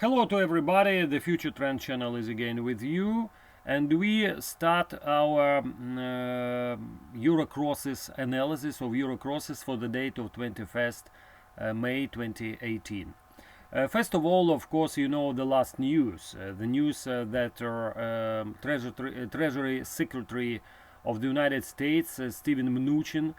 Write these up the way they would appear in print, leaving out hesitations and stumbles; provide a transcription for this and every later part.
Hello to everybody, the FutureTrend channel is again with you, and we start our Euro crosses analysis of Euro crosses for the date of 21st May 2018. First of all, of course, you know the last news, the news that Treasury Secretary of the United States, Steven Mnuchin,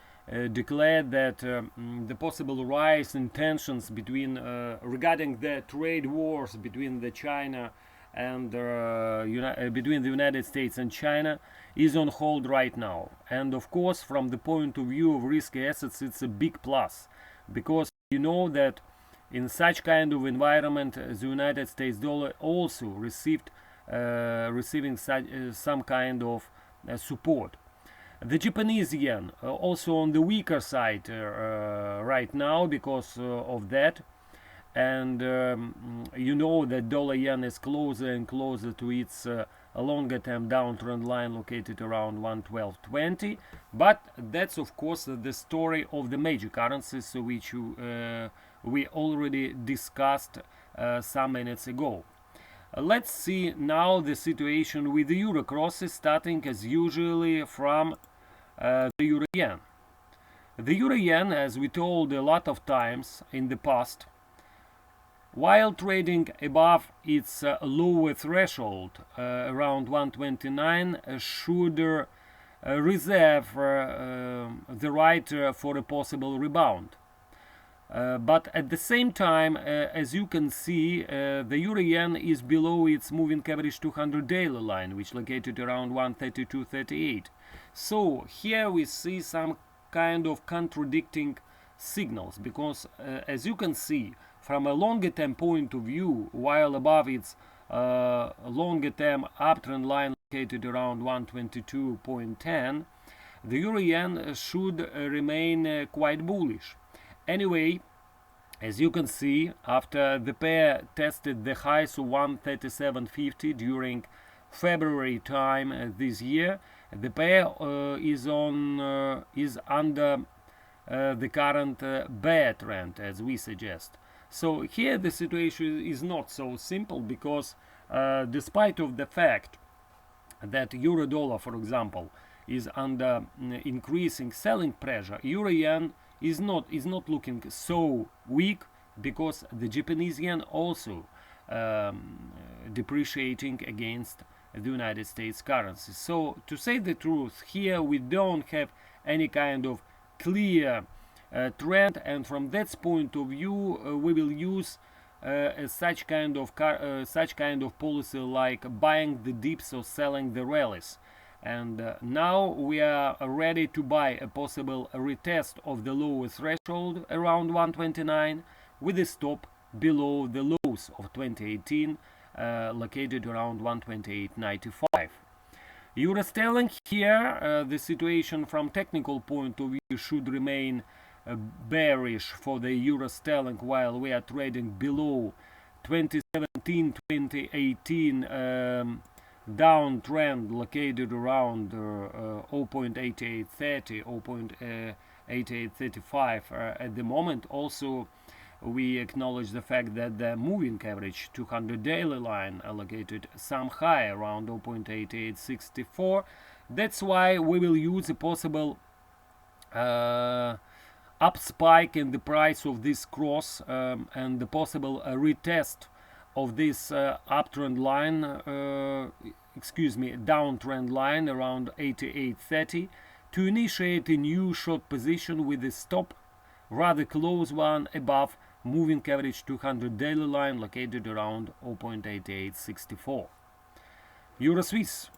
declared that the possible rise in tensions between regarding the trade wars between the China and between the United States and China is on hold right now. And of course, from the point of view of risky assets, it's a big plus, because you know that in such kind of environment, the United States dollar also receiving some kind of support. The Japanese yen also on the weaker side right now because of that, and you know that dollar yen is closer and closer to its longer term downtrend line located around 112.20, but that's of course the story of the major currencies which we already discussed some minutes ago. Let's see now the situation with the euro crosses, starting as usually from the euro yen. The euro yen, as we told a lot of times in the past, while trading above its lower threshold around 129, should reserve the right for a possible rebound. But at the same time, as you can see, the euro yen is below its moving average 200 daily line, which located around 132.38. So here we see some kind of contradicting signals, because as you can see, from a longer term point of view, while above its longer term uptrend line located around 122.10, the euro yen should remain quite bullish. Anyway, as you can see, after the pair tested the highs of 137.50 during February time this year, the pair is under the current bear trend, as we suggest. So here the situation is not so simple, because despite of the fact that euro dollar, for example, is under increasing selling pressure, euro yen is not looking so weak, because the Japanese yen also depreciating against the United States currency. So to say the truth, here we don't have any kind of clear trend, and from that point of view we will use such kind of policy like buying the dips or selling the rallies. And now we are ready to buy a possible retest of the lower threshold around 129, with a stop below the lows of 2018 located around 128.95. Euro sterling, here the situation from technical point of view should remain bearish for the euro sterling, while we are trading below 2017-2018 downtrend located around 0.8830, 0.8835 at the moment. Also, we acknowledge the fact that the moving average 200 daily line allocated some high around 0.8864. That's why we will use a possible up spike in the price of this cross and the possible retest of this uptrend line, downtrend line around 88.30, to initiate a new short position with a stop, rather close one, above moving average 200 daily line located around 0.8864. Euro Swiss.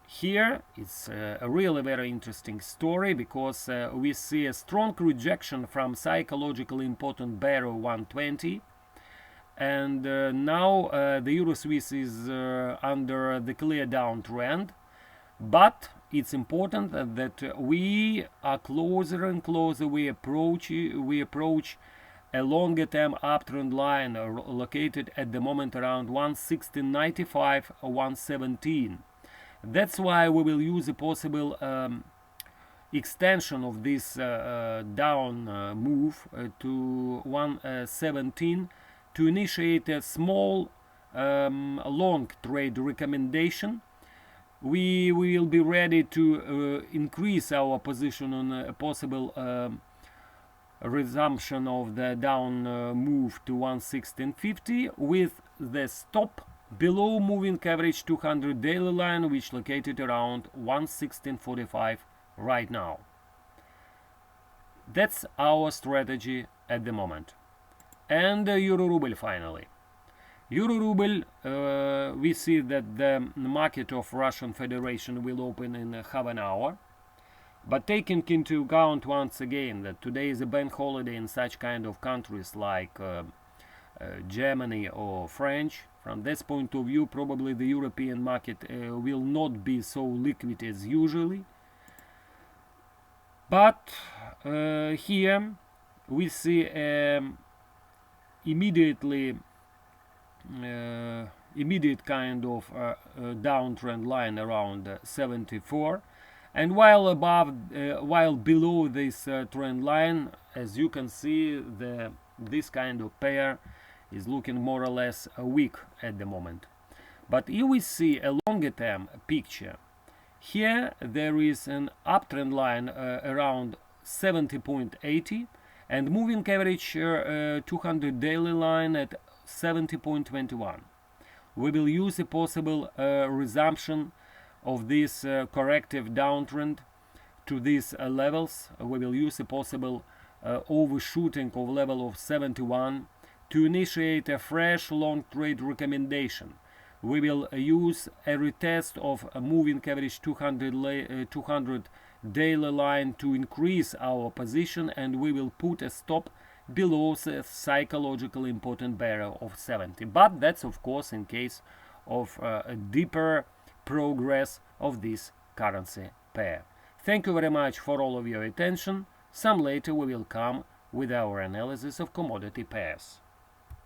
Here it's a really very interesting story, because we see a strong rejection from psychologically important bear of 120, and now the Euro Swiss is under the clear downtrend. But it's important that we are closer and closer. We approach a longer term uptrend line located at the moment around 116.95 or 117. That's why we will use a possible extension of this down move to 117 to initiate a small long trade recommendation. We will be ready to increase our position on a possible resumption of the down move to 116.50 with the stop below moving average 200 daily line, which located around 116.45 right now. That's our strategy at the moment. And Euro Ruble finally. Euro Ruble, we see that the market of Russian Federation will open in half an hour. But taking into account once again that today is a bank holiday in such kind of countries like Germany or French, from this point of view probably the European market will not be so liquid as usually. But here we see immediate kind of downtrend line around 74. And while below this trend line, as you can see, this kind of pair is looking more or less weak at the moment. But if we see a longer term picture, here there is an uptrend line around 70.80 and moving average 200 daily line at 70.21. We will use a possible resumption of this corrective downtrend to these levels. We will use a possible overshooting of level of 71 to initiate a fresh long trade recommendation. We will use a retest of a moving average 200 daily line to increase our position, and we will put a stop below the psychologically important barrier of 70. But that's of course in case of a deeper progress of this currency pair. Thank you very much for all of your attention. Some later we will come with our analysis of commodity pairs.